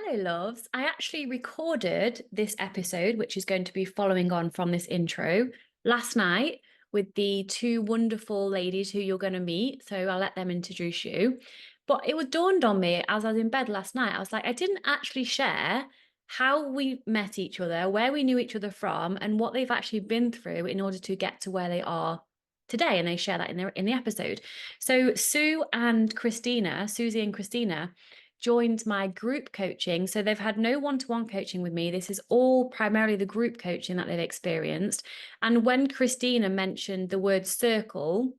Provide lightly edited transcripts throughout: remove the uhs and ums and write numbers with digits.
Hello, loves. I actually recorded this episode, which is going to be following on from this intro, last night with the two wonderful ladies who you're going to meet. So I'll let them introduce you. But it was dawned on me as I was in bed last night. I was like, I didn't actually share how we met each other, where we knew each other from, and what they've actually been through in order to get to where they are today. And they share that in the episode. So Susie and Christina joined my group coaching. So they've had no one-to-one coaching with me. This is all primarily the group coaching that they've experienced. And when Christina mentioned the word circle,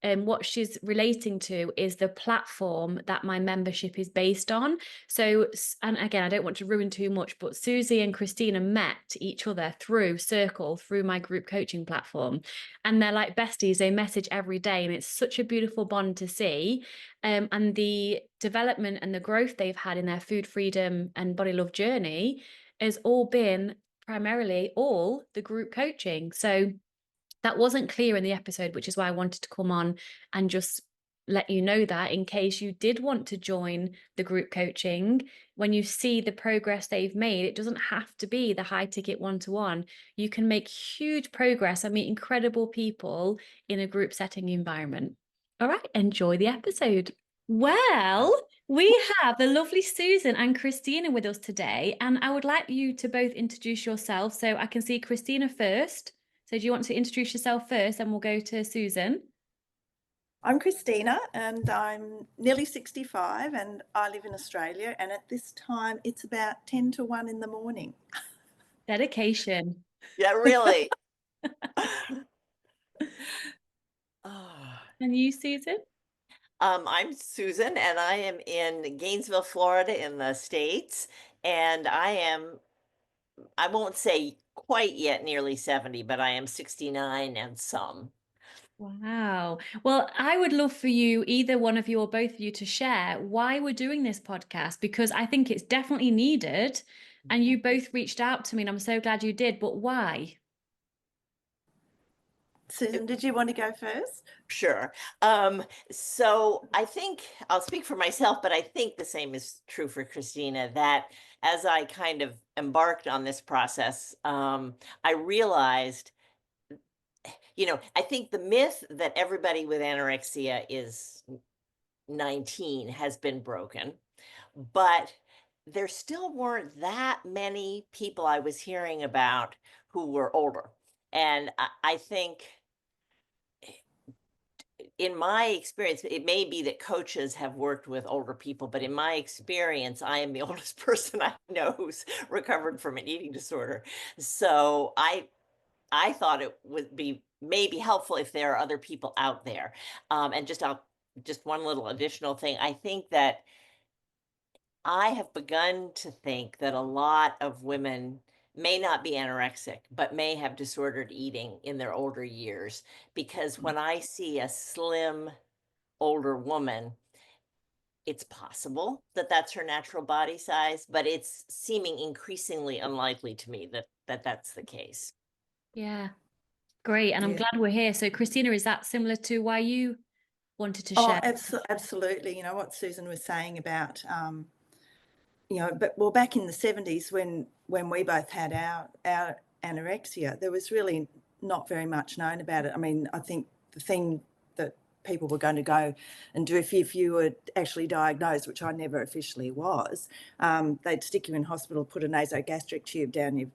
and what she's relating to is the platform that my membership is based on. So, and again, I don't want to ruin too much, but Susie and Christina met each other through Circle, through my group coaching platform. And they're like besties, they message every day, and it's such a beautiful bond to see. And the development and the growth they've had in their food freedom and body love journey has all been primarily all the group coaching. So that wasn't clear in the episode, which is why I wanted to come on and just let you know that in case you did want to join the group coaching, when you see the progress they've made, it doesn't have to be the high ticket one-to-one. You can make huge progress and meet incredible people in a group setting environment. All right, enjoy the episode. Well, we have the lovely Susan and Christina with us today, and I would like you to both introduce yourselves. So I can see Christina first. So do you want to introduce yourself first, and we'll go to Susan? I'm Christina and I'm nearly 65 and I live in Australia, and at this time it's about 10 to 1 in the morning. Dedication. Yeah, really. Oh. And you, Susan? I'm Susan and I am in Gainesville, Florida in the States. And I won't say quite yet nearly 70, but I am 69 and some. Wow. Well, I would love for you, either one of you or both of you, to share why we're doing this podcast, because I think it's definitely needed. And you both reached out to me, and I'm so glad you did. But why? Susan, did you want to go first? Sure. So I think I'll speak for myself, but I think the same is true for Christina, that as I kind of embarked on this process, I realized I think the myth that everybody with anorexia is 19 has been broken, but there still weren't that many people I was hearing about who were older. And I think in my experience, it may be that coaches have worked with older people, but in my experience, I am the oldest person I know who's recovered from an eating disorder. So I thought it would be maybe helpful if there are other people out there. And just one little additional thing. I think that I have begun to think that a lot of women may not be anorexic, but may have disordered eating in their older years. Because when I see a slim older woman, it's possible that that's her natural body size, but it's seeming increasingly unlikely to me that that's the case. Yeah, great. And I'm glad we're here. So, Christina, is that similar to why you wanted to Oh, share? absolutely. You know what Susan was saying about, back in the 70s when we both had our anorexia, there was really not very much known about it. I mean, I think the thing that people were going to go and do if you were actually diagnosed, which I never officially was, they'd stick you in hospital, put a nasogastric tube down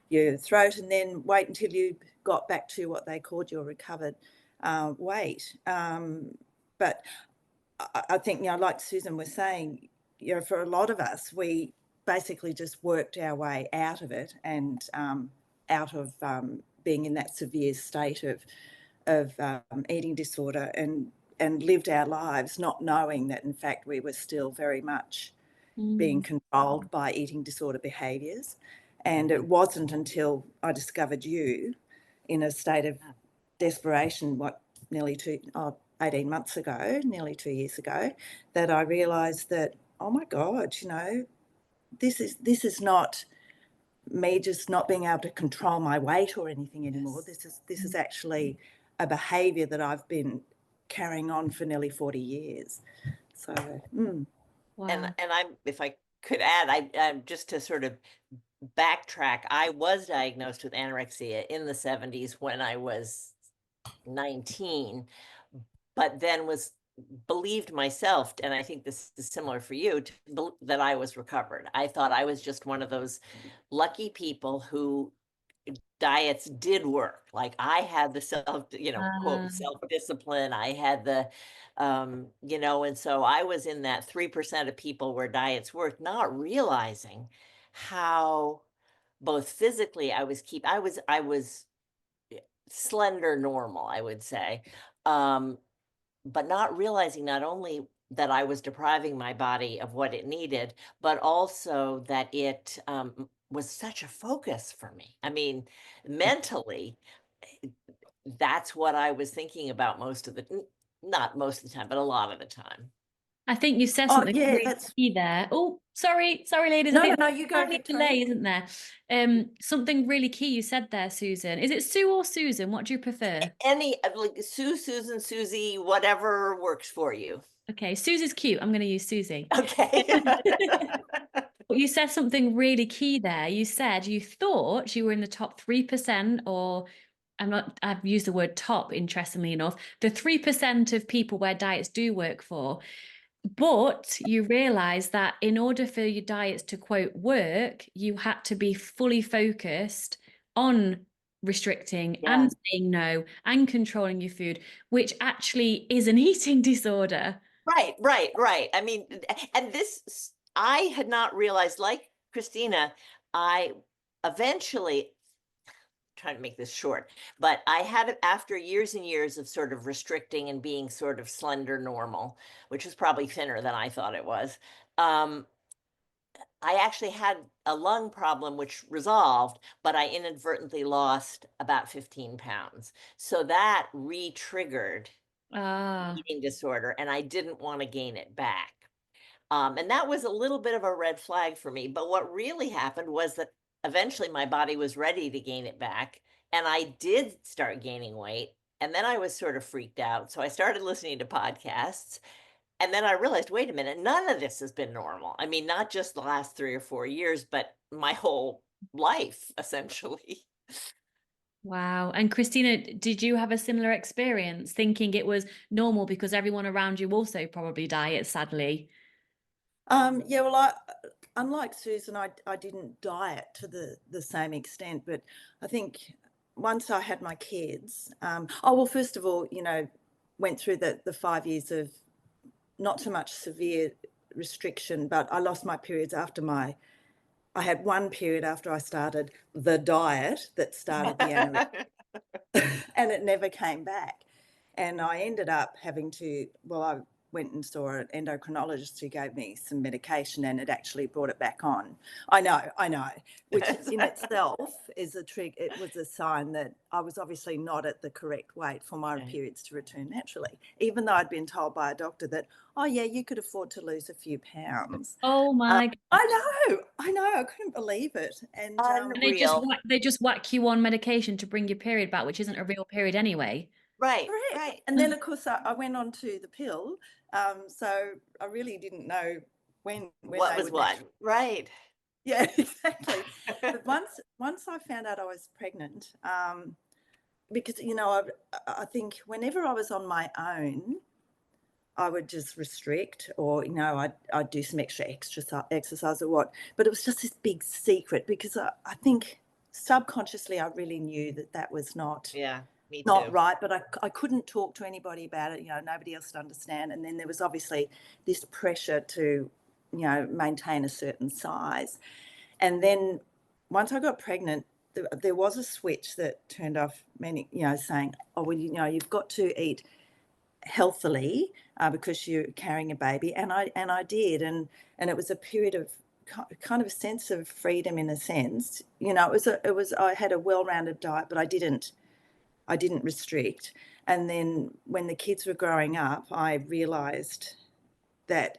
your throat, and then wait until you got back to what they called your recovered weight. But I think, like Susan was saying, for a lot of us, we basically just worked our way out of it and out of being in that severe state of eating disorder and lived our lives not knowing that, in fact, we were still very much being controlled by eating disorder behaviours. And it wasn't until I discovered you in a state of desperation, nearly 18 months ago, nearly 2 years ago, that I realised that, oh my God, this is not me just not being able to control my weight or anything anymore. This is actually a behaviour that I've been carrying on for nearly 40 years. So, Wow. And I'm, if I could add, I just to sort of backtrack, I was diagnosed with anorexia in the 70s when I was 19, but then was believed myself, and I think this is similar for you, that I was recovered. I thought I was just one of those lucky people who diets did work. Like I had the quote, self-discipline. I had the, and so I was in that 3% of people where diets worked, not realizing how both physically I was slender normal, I would say. But not realizing not only that I was depriving my body of what it needed, but also that it was such a focus for me. I mean, mentally, eh, that's what I was thinking about most of not most of the time, but a lot of the time. I think you said Oh, something yeah, really that's key there. Oh, sorry, ladies. I no, think no, you go there's a ahead, delay, Tony. isn't there? Something really key you said there, Susan. Is it Sue or Susan? What do you prefer? Any like Sue, Susan, Susie, whatever works for you. Okay, Susie's cute. I'm going to use Susie. Okay. But you said something really key there. You said you thought you were in the top 3%, or I've used the word top, interestingly enough, the 3% of people where diets do work for. But you realize that in order for your diets to quote work, you had to be fully focused on restricting Yeah. and saying no and controlling your food, which actually is an eating disorder. Right. I mean, and this, I had not realized, like Christina, I eventually, trying to make this short, but I had, after years and years of sort of restricting and being sort of slender normal, which was probably thinner than I thought it was, I actually had a lung problem which resolved, but I inadvertently lost about 15 pounds. So that re-triggered Ah, eating disorder, and I didn't want to gain it back. And that was a little bit of a red flag for me. But what really happened was that eventually my body was ready to gain it back, and I did start gaining weight. And then I was sort of freaked out. So I started listening to podcasts. And then I realized, wait a minute, none of this has been normal. I mean, not just the last 3 or 4 years, but my whole life, essentially. wow. And Christina, did you have a similar experience thinking it was normal because everyone around you also probably diets, sadly? Yeah, well, unlike Susan, I didn't diet to the same extent, but I think once I had my kids, oh well, first of all, went through the 5 years of not so much severe restriction, but I lost my periods I had one period after I started the diet that started the anorexia, and it never came back. And I ended up having to, well, I went and saw an endocrinologist who gave me some medication, and it actually brought it back on. I know, which in itself is a trick. It was a sign that I was obviously not at the correct weight for my periods to return naturally, even though I'd been told by a doctor that, oh yeah, you could afford to lose a few pounds. Oh my God. I know, I couldn't believe it. And And Unreal. they just whack you on medication to bring your period back, which isn't a real period anyway. Right. And then, of course, I went on to the pill. So I really didn't know when What they was would what? naturally. Right. Yeah, exactly. But once I found out I was pregnant, because I think whenever I was on my own, I would just restrict, or I'd do some extra exercise or what. But it was just this big secret, because I think subconsciously I really knew that was not. Yeah, me Not too. right, but I couldn't talk to anybody about it. Nobody else would understand. And then there was obviously this pressure to, maintain a certain size. And then once I got pregnant, there was a switch that turned off many, saying, oh, well, you've got to eat healthily because you're carrying a baby. And I did. And it was a period of kind of a sense of freedom, in a sense. I had a well-rounded diet, but I didn't restrict. And then when the kids were growing up, I realized that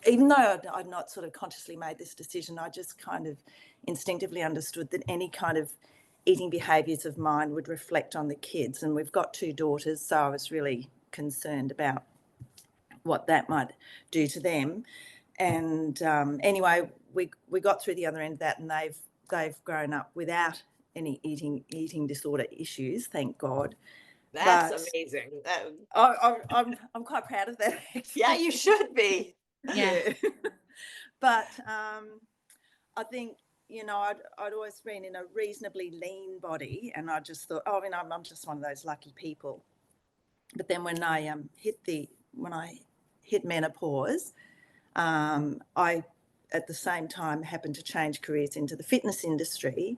even though I'd not sort of consciously made this decision, I just kind of instinctively understood that any kind of eating behaviors of mine would reflect on the kids. And we've got 2 daughters, so I was really concerned about what that might do to them. Anyway, we got through the other end of that, and they've grown up without any eating disorder issues, thank God. That's But amazing. I'm quite proud of that, actually. Yeah, you should be. Yeah. But I think, I'd always been in a reasonably lean body, and I just thought, I'm just one of those lucky people. But then when I hit menopause, I at the same time happened to change careers into the fitness industry.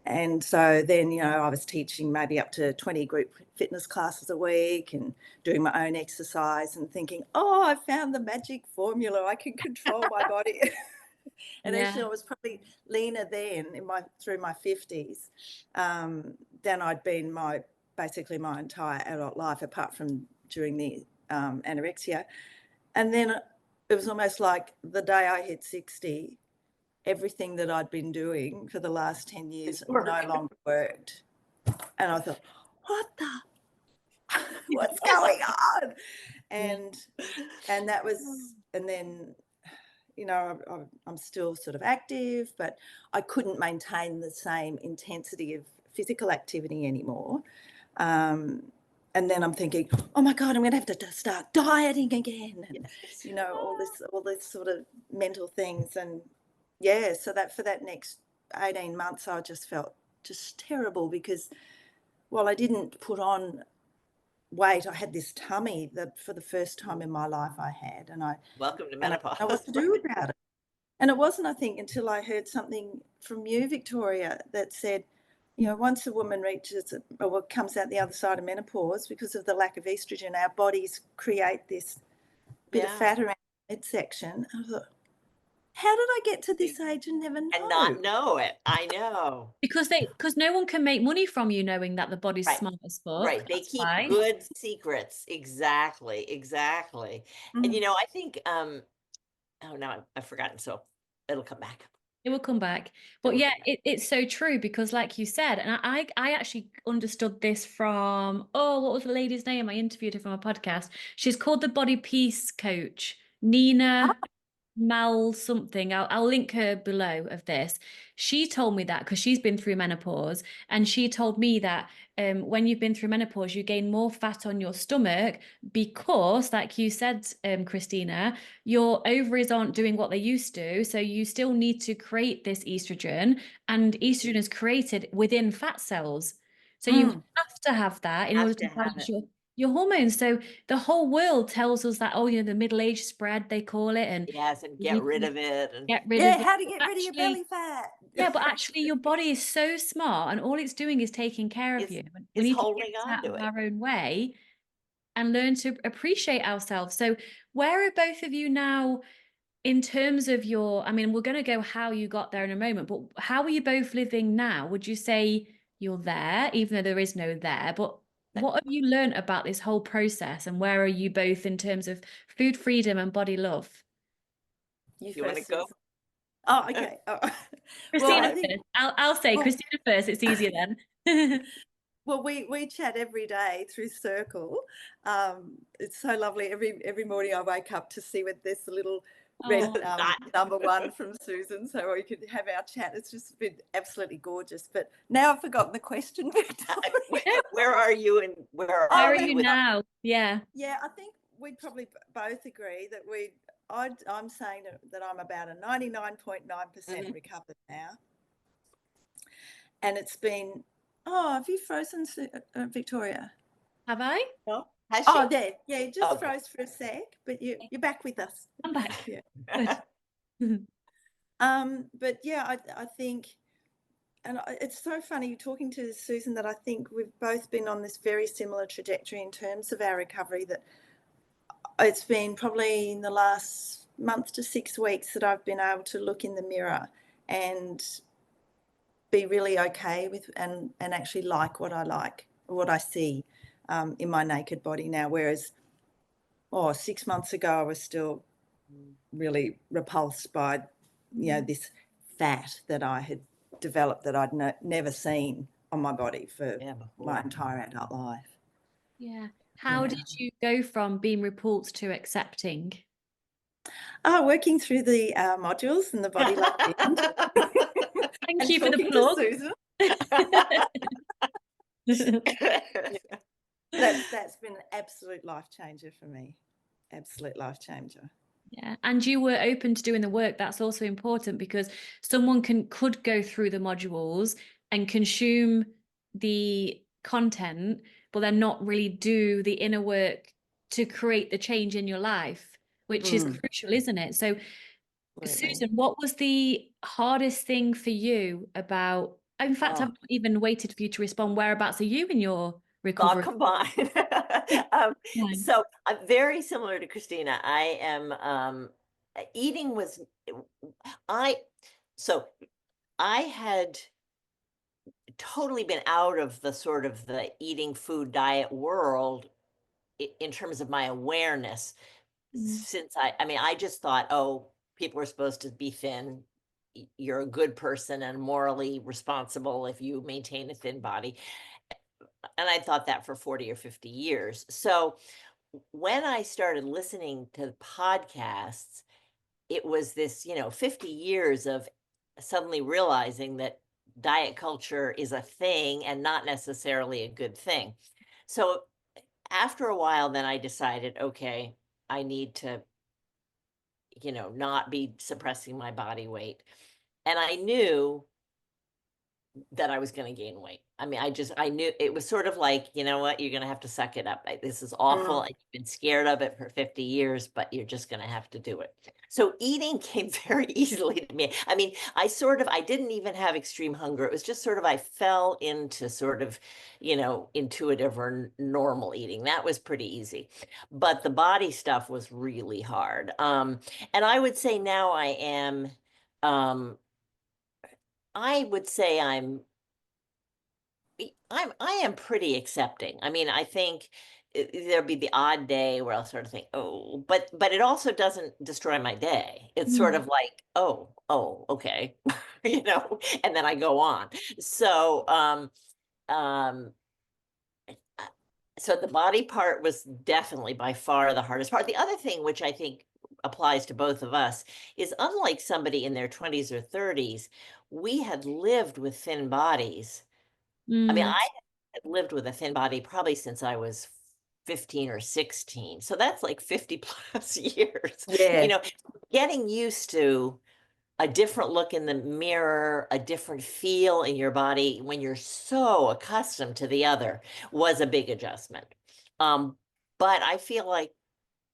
And so then, I was teaching maybe up to 20 group fitness classes a week and doing my own exercise and thinking, I found the magic formula. I can control my body. And actually, I was probably leaner then through my 50s than I'd been basically my entire adult life, apart from during the anorexia. And then it was almost like the day I hit 60, everything that I'd been doing for the last 10 years no longer worked. And I thought, what's going on? And that was, and then, I'm still sort of active, but I couldn't maintain the same intensity of physical activity anymore. And then I'm thinking, oh my God, I'm going to have to start dieting again, and all this sort of mental things. And so that for that next 18 months, I just felt just terrible, because while I didn't put on weight, I had this tummy that for the first time in my life I had, and Welcome to I menopause. didn't know what to do about it. And it wasn't, I think, until I heard something from you, Victoria, that said, once a woman reaches or comes out the other side of menopause, because of the lack of estrogen, our bodies create this bit of fat around the midsection. I thought, how did I get to this age and never know? And not know it. I know. Because no one can make money from you knowing that the body's smart as fuck. Right. They keep good secrets. Exactly. And I think now I've forgotten, so it'll come back. It will come back. But yeah, it's so true, because like you said, and I actually understood this from, what was the lady's name? I interviewed her from a podcast. She's called the Body Peace Coach, Nina Mal something. I'll link her below of this. She told me that because she's been through menopause, and she told me that when you've been through menopause, you gain more fat on your stomach because, like you said, Christina, your ovaries aren't doing what they used to. So you still need to create this estrogen, and estrogen is created within fat cells. So you have to have that in order to balance your hormones. So the whole world tells us that, the middle age spread, they call it, and and get rid of it. And get rid of it. How to get rid of your belly fat. Yeah, but actually your body is so smart, and all it's doing is taking care of you. We need to get out of our own way and learn to appreciate ourselves. So where are both of you now in terms of we're going to go how you got there in a moment, but how are you both living now? Would you say you're there, even though there is no there? But what have you learned about this whole process, and where are you both in terms of food freedom and body love? You want to go? Oh, okay. Christina first. I'll say Christina first. It's easier then. Well, we chat every day through Circle. It's so lovely. Every morning I wake up to see with this little red number 1 from Susan, so we could have our chat. It's just been absolutely gorgeous. But now I've forgotten the question. Where are you, and where are you now? Yeah. Yeah, I think we'd probably both agree that I'm saying that I'm about a 99.9% recovered now. And it's been, have you frozen, Victoria? Have I? No. Has she? There. Yeah, you just froze for a sec, but you're back with us. I'm back. Yeah. But yeah, I think, and it's so funny talking to Susan, that I think we've both been on this very similar trajectory in terms of our recovery, that it's been probably in the last month to 6 weeks that I've been able to look in the mirror and be really okay with and actually like what I see in my naked body now. Whereas 6 months ago I was still really repulsed by this fat that I had developed that I'd never seen on my body for my entire adult life. Yeah. How did you go from being repulsed to accepting? Working through the modules and the body love binge. Thank And you for the talking to plug. Susan. That's been an absolute life changer for me. Absolute life changer. Yeah, and you were open to doing the work. That's also important, because someone could go through the modules and consume the content, but then not really do the inner work to create the change in your life, which is crucial, isn't it? So, Absolutely. Susan, what was the hardest thing for you about, in fact, I've not even waited for you to respond. Whereabouts are you in your recovery? Combined. So I'm very similar to Christina. I am eating was I so I had totally been out of the sort of the eating food diet world in terms of my awareness since I mean, I just thought, oh, people are supposed to be thin. You're a good person and morally responsible if you maintain a thin body. And I thought that for 40 or 50 years. So when I started listening to podcasts, it was this, 50 years of suddenly realizing that diet culture is a thing and not necessarily a good thing. So after a while, then I decided, okay, I need to, not be suppressing my body weight. And I knew that I was going to gain weight. I mean, I knew it was sort of like, you know what, you're going to have to suck it up. This is awful. And you've been scared of it for 50 years, but you're just going to have to do it. So eating came very easily to me. I mean, I didn't even have extreme hunger. It was just sort of, I fell into sort of, intuitive or normal eating. That was pretty easy. But the body stuff was really hard. And I would say now I would say I am pretty accepting. I mean, I think there'll be the odd day where I'll sort of think, oh, but it also doesn't destroy my day. It's sort of like, oh, okay, and then I go on. So, um, so the body part was definitely by far the hardest part. The other thing, which I think applies to both of us, is unlike somebody in their 20s or 30s, we had lived with thin bodies. I mean, I had lived with a thin body probably since I was 15 or 16. So that's like 50 plus years. Yeah. Getting used to a different look in the mirror, a different feel in your body when you're so accustomed to the other was a big adjustment. But I feel like,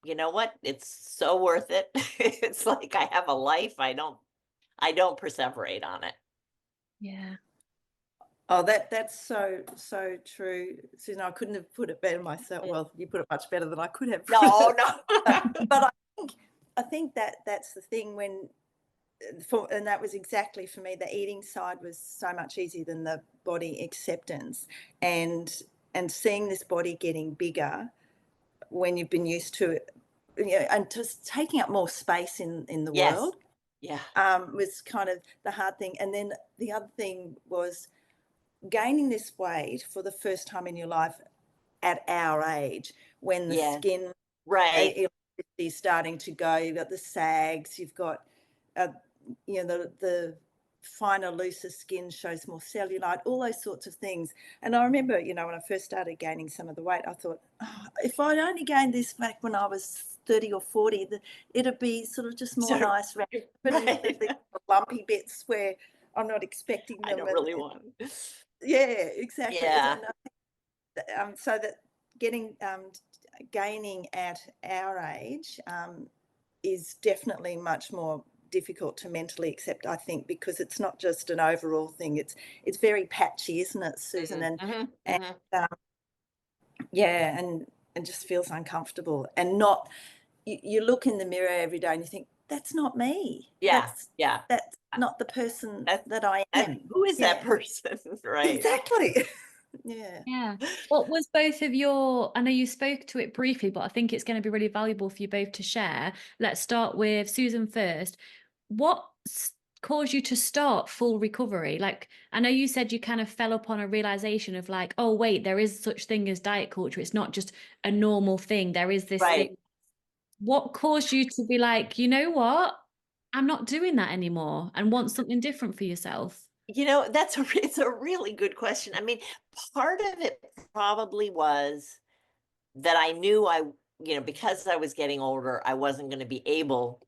you know what? It's so worth it. It's like I have a life. I don't perseverate on it. Yeah. Oh, that's so true, Susan. I couldn't have put it better myself. Well, you put it much better than I could have. No. But I think that's the thing and that was exactly for me. The eating side was so much easier than the body acceptance, and seeing this body getting bigger when you've been used to it, and just taking up more space in the Yes. world. Yeah. Was kind of the hard thing. And then the other thing was gaining this weight for the first time in your life at our age, when the skin Right. is starting to go. You've got the sags, you've got the finer, looser skin shows more cellulite, all those sorts of things. And I remember, when I first started gaining some of the weight, I thought, if I'd only gained this back when I was 30 or 40, it'd be sort of just more nice, right? The lumpy bits where I'm not expecting them. I don't really want. Yeah, exactly. Yeah. So that gaining at our age is definitely much more difficult to mentally accept, I think, because it's not just an overall thing. It's very patchy, isn't it, Susan? And yeah, and just feels uncomfortable, and not. You look in the mirror every day and you think, that's not me. Yeah. That's not the person that I am. Who is that person? Right. Exactly. Yeah. What was both of your, I know you spoke to it briefly, but I think it's going to be really valuable for you both to share. Let's start with Susan first. What caused you to start full recovery? Like, I know you said you kind of fell upon a realization of like, oh, wait, there is such thing as diet culture. It's not just a normal thing. There is this thing What caused you to be like, you know what? I'm not doing that anymore and want something different for yourself? It's a really good question. I mean, part of it probably was that I knew because I was getting older, I wasn't going to be able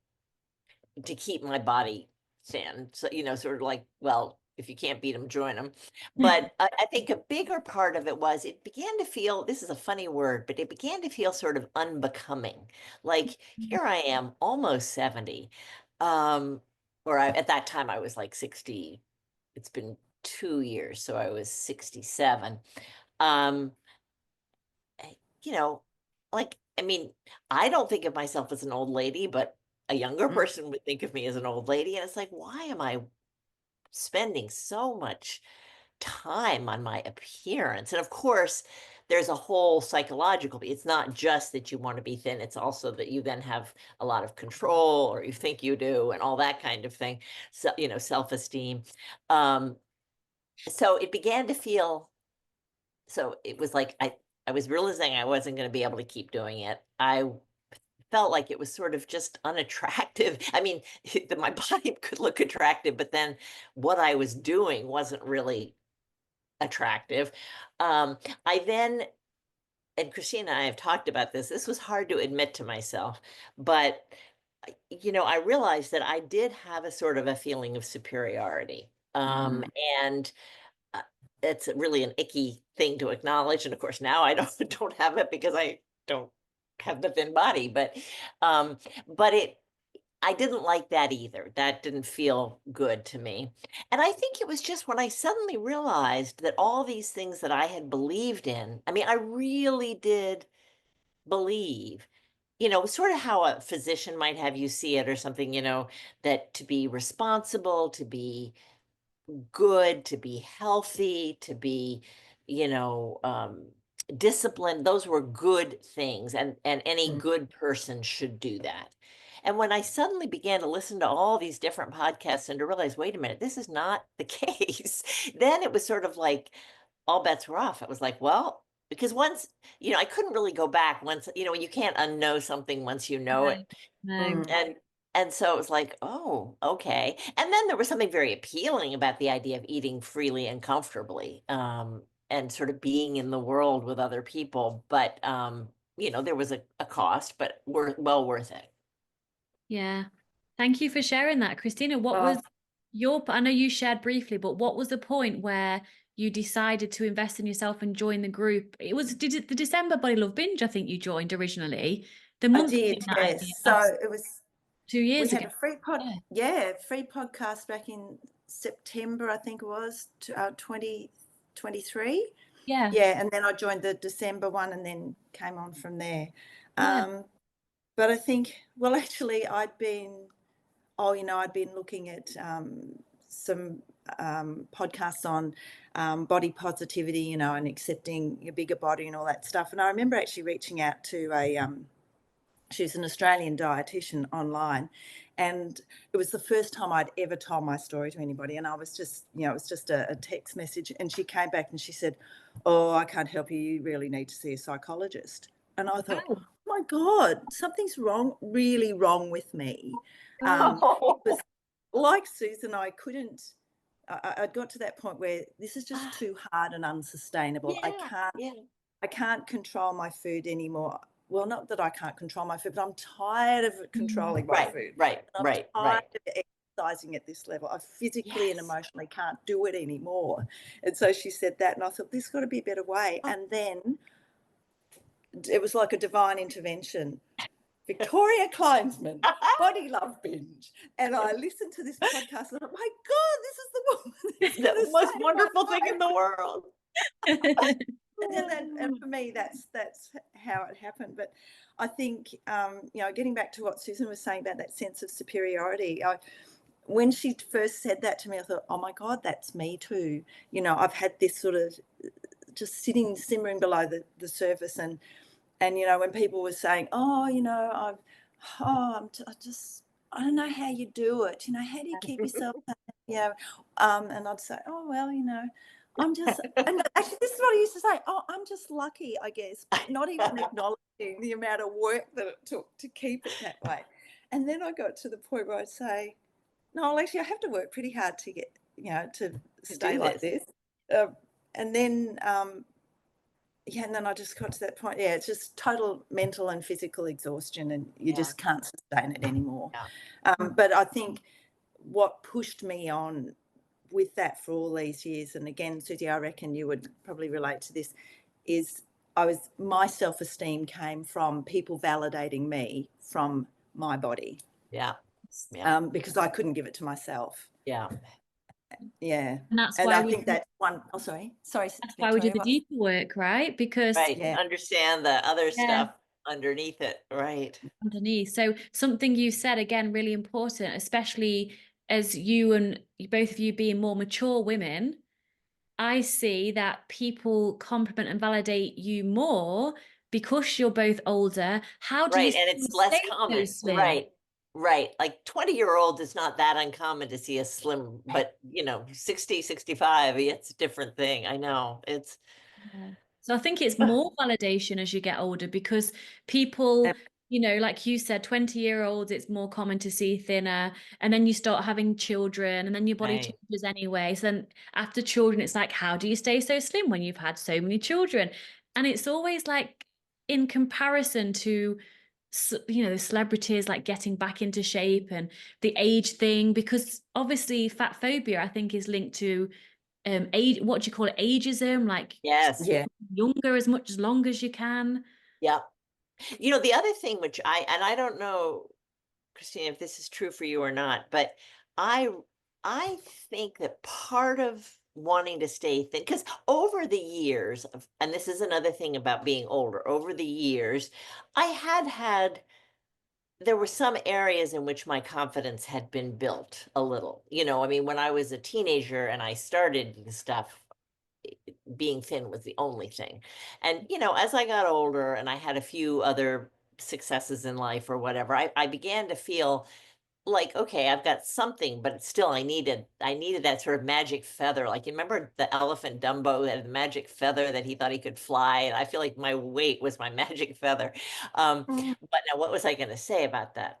to keep my body thin. So, sort of like, well, if you can't beat them, join them. But I think a bigger part of it was it began to feel, this is a funny word, but it began to feel sort of unbecoming. Like here I am, almost 70. At that time I was like 60. It's been 2 years, so I was 67. Um, eh, you know, I mean, I don't think of myself as an old lady, but a younger Mm. person would think of me as an old lady. And it's like, why am I spending so much time on my appearance? And of course, there's a whole psychological, it's not just that you want to be thin, it's also that you then have a lot of control, or you think you do, and all that kind of thing. So, self-esteem. Um, so it began to feel, so it was like I was realizing I wasn't going to be able to keep doing it. I felt like it was sort of just unattractive. I mean, my body could look attractive, but then what I was doing wasn't really attractive. Um, I then, and Christina and I have talked about this, this was hard to admit to myself, but I realized that I did have a sort of a feeling of superiority. Mm. And uh, it's really an icky thing to acknowledge. And of course, now I don't have it because I don't have the thin body, um, but I didn't like that either. That didn't feel good to me. And I think it was just when I suddenly realized that all these things that I had believed in, I mean, I really did believe, sort of how a physician might have you see it or something, that to be responsible, to be good, to be healthy, to be, you know, um, disciplined. Those were good things, and any Mm. good person should do that. And when I suddenly began to listen to all these different podcasts and to realize, wait a minute, this is not the case, then it was sort of like all bets were off. It was like, well, because once, I couldn't really go back once, you can't unknow something once you know it. No, no. Mm. And so it was like, oh, okay. And then there was something very appealing about the idea of eating freely and comfortably, and sort of being in the world with other people. But there was a cost, but well worth it. Yeah. Thank you for sharing that, Christina. What was Well, I know you shared briefly, but what was the point where you decided to invest in yourself and join the group? The December Body Love Binge, I think you joined originally. The I monthly did, thing that I did, yes. So that's it was, two we years had ago. a free Yeah. free podcast back in September, I think it was, 2023. Yeah. Yeah, and then I joined the December one and then came on from there. Yeah. But I think, well, actually, I'd been looking at some podcasts on body positivity, and accepting your bigger body and all that stuff. And I remember actually reaching out to she's an Australian dietitian online. And it was the first time I'd ever told my story to anybody. And I was just, it was just a text message. And she came back and she said, "Oh, I can't help you. You really need to see a psychologist." And I thought, Oh. oh my God, something's wrong, really wrong with me. It Oh, was like Susan, I'd got to that point where this is just too hard and unsustainable. yeah, yeah. I can't control my food anymore. Well, not that I can't control my food, but I'm tired of controlling my Right, food. right, And I'm right, tired right. of exercising at this level. I physically and Yes. emotionally can't do it anymore. And so she said that, and I thought, there's got to be a better way. Oh. And then it was like a divine intervention. Victoria Kleinsman, Body Love Binge. And I listened to this podcast and I thought, my God, this is the woman who's going The to most save my wonderful thing in life. the world. And for me, that's how it happened. But I think, getting back to what Susan was saying about that sense of superiority, when she first said that to me, I thought, oh my God, that's me too. I've had this sort of just simmering below the surface, and when people were saying, oh, I don't know how you do it. How do you keep yourself, and I'd say, oh well, I'm just, and actually, this is what I used to say. Oh, I'm just lucky, I guess, but not even acknowledging the amount of work that it took to keep it that way. And then I got to the point where I'd say, no, well, actually, I have to work pretty hard to get, to stay do like this. this. And then, yeah, and then I just got to that point. Yeah, it's just total mental and physical exhaustion, and you Yeah. just can't sustain it anymore. Yeah. But I think what pushed me on with that for all these years, and again, Susie, I reckon you would probably relate to this, is my self-esteem came from people validating me from my body. Yeah. Yeah. Because I couldn't give it to myself. Yeah. Yeah. And that's And why I think that's one. Oh, sorry, that's why we do Victoria. the deeper work, right? Because Right. Yeah. Understand the other yeah, stuff underneath it. Right. underneath. So something you said again, really important, especially as both of you being more mature women. I see that people compliment and validate you more because you're both older. How do you Right. And it's less stay so common. slim? Right. Right. Like 20-year-old is not that uncommon to see a slim, but 60, 65, it's a different thing. I know. It's Yeah. So I think it's more validation as you get older because people, like you said, 20-year-olds, it's more common to see thinner. And then you start having children and then your body right. changes anyway. So then after children, it's like, how do you stay so slim when you've had so many children? And it's always like in comparison to, the celebrities like getting back into shape and the age thing, because obviously fat phobia, I think, is linked to age, what do you call it, ageism, like Yes. Yeah. younger as long as you can. Yeah. The other thing which I don't know, Christine, if this is true for you or not, but I I think that part of wanting to stay thin, because over the years, and this is another thing about being older, over the years, I had there were some areas in which my confidence had been built a little. I mean, when I was a teenager and I started stuff, being thin was the only thing. And, as I got older and I had a few other successes in life or whatever, I began to feel like, okay, I've got something, but still I needed that sort of magic feather. Like, you remember the elephant Dumbo that had the magic feather that he thought he could fly? And I feel like my weight was my magic feather. But now what was I going to say about that?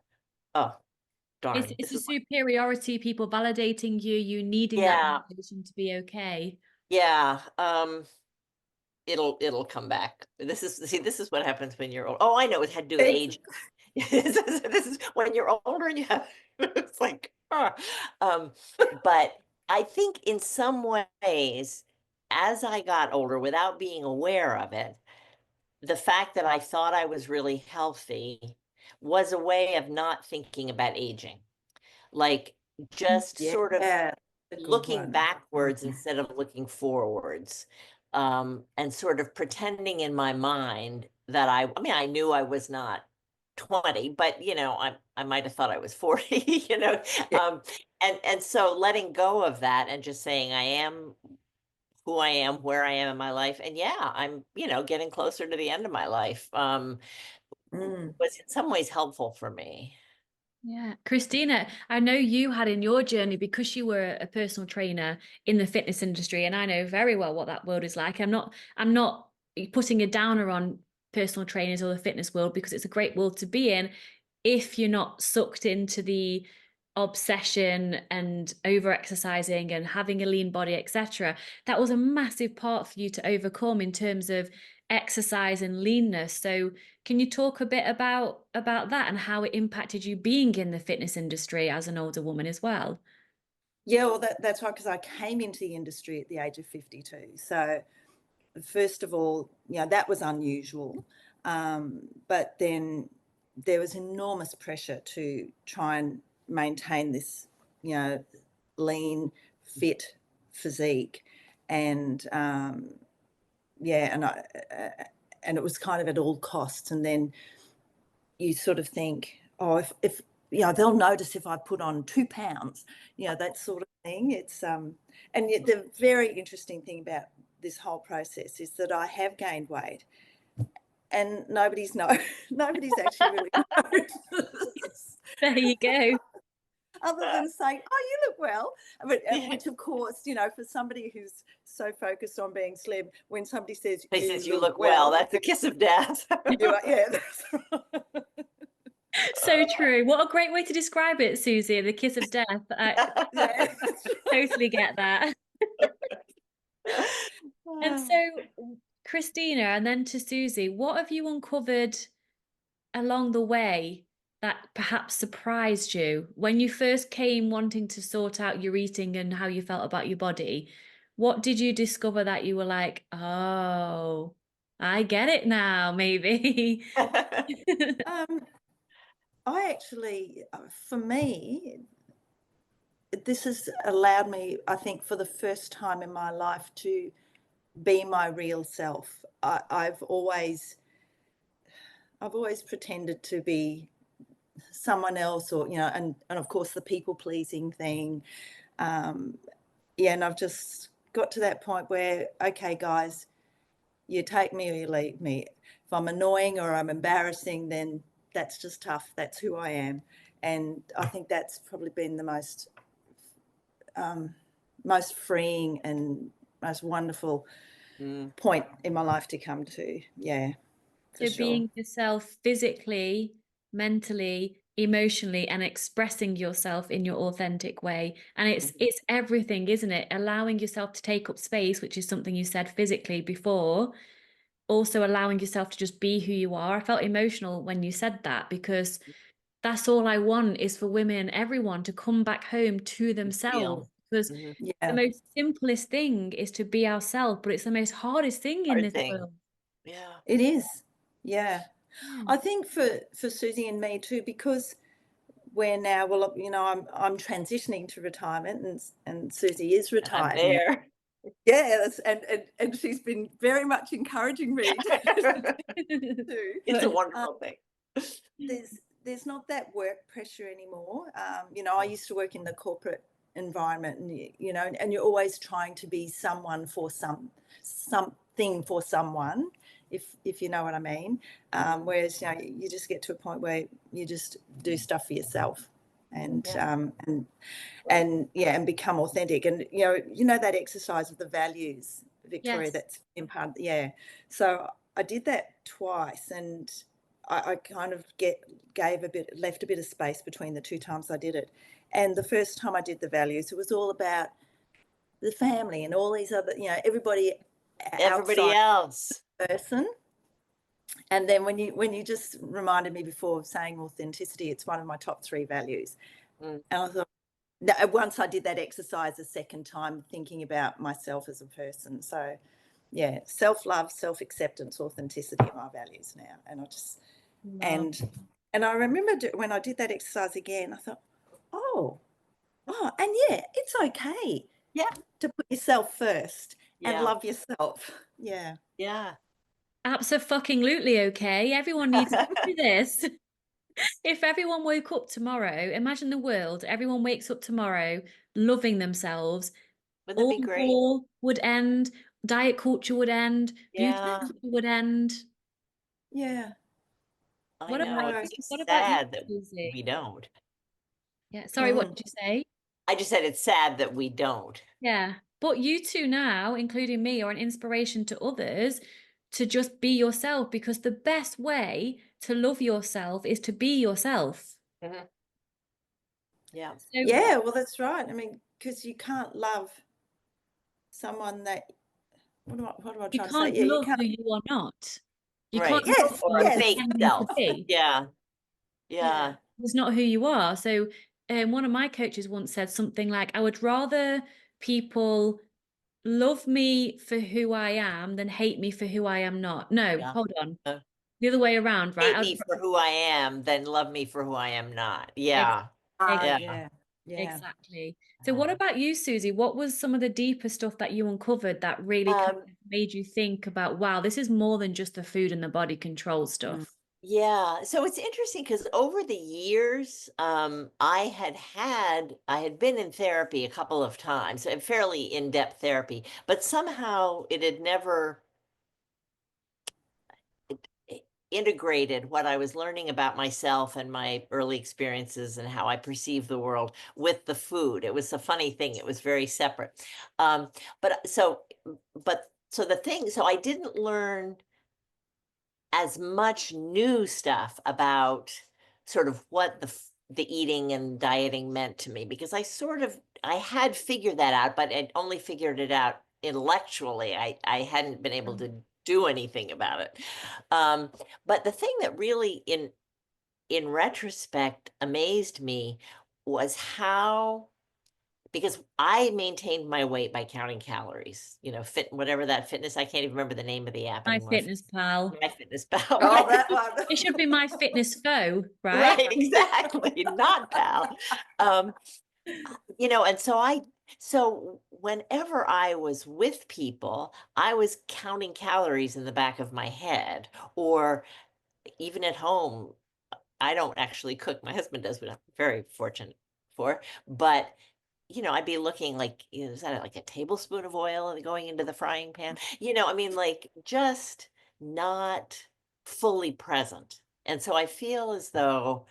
Oh, It's, darn. it's This a is superiority, people validating you needing that yeah, validation to be okay. yeah. It'll come back. This is what happens when you're old. Oh, I know, it had to do with It's, age. This is when you're older and you have it's like but I think in some ways, as I got older, without being aware of it, the fact that I thought I was really healthy was a way of not thinking about aging. Like, just yeah, sort of a good looking one. backwards instead of looking forwards, and sort of pretending in my mind that I mean, I knew I was not 20, but I might have thought I was 40, Yeah. and so letting go of that and just saying I am who I am, where I am in my life, and yeah, I'm getting closer to the end of my life, Mm. was in some ways helpful for me. Yeah. Christina, I know you had in your journey, because you were a personal trainer in the fitness industry, and I know very well what that world is like. I'm not putting a downer on personal trainers or the fitness world, because it's a great world to be in if you're not sucked into the obsession and over exercising and having a lean body, etc. That was a massive part for you to overcome in terms of exercise and leanness. So can you talk a bit about that and how it impacted you being in the fitness industry as an older woman as well? Yeah, well, that's right, because I came into the industry at the age of 52. So, first of all, that was unusual. But then there was enormous pressure to try and maintain this, lean, fit physique. And yeah, and it was kind of at all costs. And then you sort of think, oh, if they'll notice if I put on 2 pounds, that sort of thing. It's and yet the very interesting thing about this whole process is that I have gained weight, and nobody's actually really noticed. There you go. other than saying, oh, you look well. But, which, of course, you know, for somebody who's so focused on being slim, when somebody says, He you says, you look look well. well, That's the kiss of death. you're like, yeah, that's right. So true. What a great way to describe it, Susie, the kiss of death. I Yeah. totally get that. And so, Christina, and then to Susie, what have you uncovered along the way that perhaps surprised you when you first came wanting to sort out your eating and how you felt about your body? What did you discover that you were like, oh, I get it now, maybe? I actually, for me, this has allowed me, I think, for the first time in my life to be my real self. I've always pretended to be someone else, or, you know, and of course the people pleasing thing. Yeah, and I've just got to that point where, okay, guys, you take me or you leave me. If I'm annoying or I'm embarrassing, then that's just tough. That's who I am. And I think that's probably been the most freeing and most wonderful point in my life to come to. Yeah, for So sure. being yourself physically, mentally, emotionally, and expressing yourself in your authentic way. And it's everything, isn't it? Allowing yourself to take up space, which is something you said physically before. Also allowing yourself to just be who you are. I felt emotional when you said that, because that's all I want is for women, everyone, to come back home to themselves. Because the Yeah, most simplest thing is to be ourselves, but it's the most hardest thing in Hard this thing. world. Yeah. it is. Yeah. Yeah. I think for Susie and me too, because we're now, well, you know, I'm transitioning to retirement, and Susie is And I'm retired now. there. Yeah, and she's been very much encouraging me to do. It's a wonderful thing. There's not that work pressure anymore. You know, I used to work in the corporate environment, and you know, and you're always trying to be someone for something for someone, if you know what I mean. Whereas, you know, you just get to a point where you just do stuff for yourself, and and yeah, and become authentic. And you know that exercise of the values, Victoria, Yes. that's in part. Yeah, so I did that twice, and I kind of left a bit of space between the two times I did it. And the first time I did the values, it was all about the family and all these other, you know, everybody outside else. person. And then when you just reminded me before of saying authenticity, it's one of my top 3 values. And I thought, once I did that exercise a second time, thinking about myself as a person. So yeah, self-love, self-acceptance, authenticity are my values now. And I just, and I remember when I did that exercise again, I thought, oh, and yeah, it's okay to put yourself first and love yourself. Yeah. Yeah. Absolutely okay. Everyone needs to do this. If everyone woke up tomorrow, imagine the world, everyone wakes up tomorrow loving themselves. Wouldn't that All be great? war would end, diet culture would end, beauty Yeah. culture would end. Yeah. I What know. about It's you? so What about you, sad that Susie? we don't. Yeah, sorry, what did you say? I just said it's sad that we don't. Yeah, but you two now, including me, are an inspiration to others to just be yourself, because the best way to love yourself is to be yourself. Yeah. So Yeah, well, that's right. I mean, because you can't love someone that, what am I you trying to say? can't Yeah, you love can't. who you are not. You can't Right. love Yes, Or a yes. fake pretending to self. be. Yeah. Yeah. Yeah. It's not who you are. So one of my coaches once said something like, I would rather people love me for who I am than hate me for who I am not. No, Yeah. hold on. Uh, The other way around, right? Hate me for who I am, then love me for who I am not. Yeah. Yeah. Yeah. Yeah. Exactly. So what about you, Susie? What was some of the deeper stuff that you uncovered that really kind of made you think about, wow, this is more than just the food and the body control stuff? Yeah. So it's interesting because over the years, I had been in therapy a couple of times, a fairly in-depth therapy, but somehow it had never, integrated what I was learning about myself and my early experiences and how I perceive the world with the food. It was a funny thing. It was very separate. Um, but so, so I didn't learn as much new stuff about sort of what the eating and dieting meant to me, because I had figured that out, but I'd only figured it out intellectually. I hadn't been able to do anything about it. Um, but the thing that really in retrospect amazed me was how, because I maintained my weight by counting calories, fit whatever that fitness, I can't even remember the name of the app My anymore. Fitness Pal. My Fitness Pal, Oh, right? that one. It should be My Fitness Foe, right? Right, exactly, not pal. Um, and so whenever I was with people, I was counting calories in the back of my head, or even at home. I don't actually cook. My husband does, which I'm very fortunate for. But I'd be looking like, is that like a tablespoon of oil going into the frying pan? I mean, like, just not fully present. And so I feel as though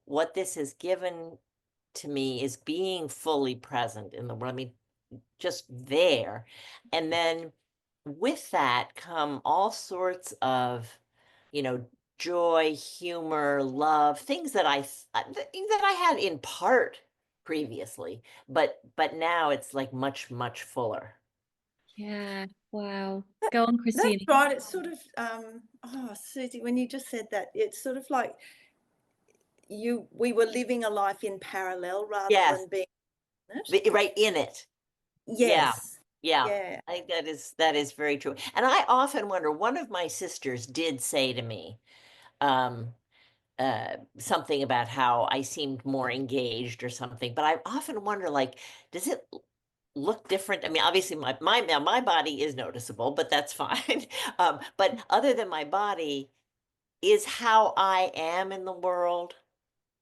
what this has given to me is being fully present in the world. I mean, just there. And then with that come all sorts of, you know, joy, humor, love, things that things that I had in part previously, but now it's like much, much fuller. Yeah. Wow. Go on, That's Christina. right. It's sort of, Susie, when you just said that, it's sort of like we were living a life in parallel rather Yes, than being in it. right in it. Yeah. Yes. Yeah. Yeah. I think that is very true. And I often wonder, one of my sisters did say to me, um, something about how I seemed more engaged or something. But I often wonder, like, does it look different? I mean, obviously, my body is noticeable, but that's fine. But other than my body, is how I am in the world.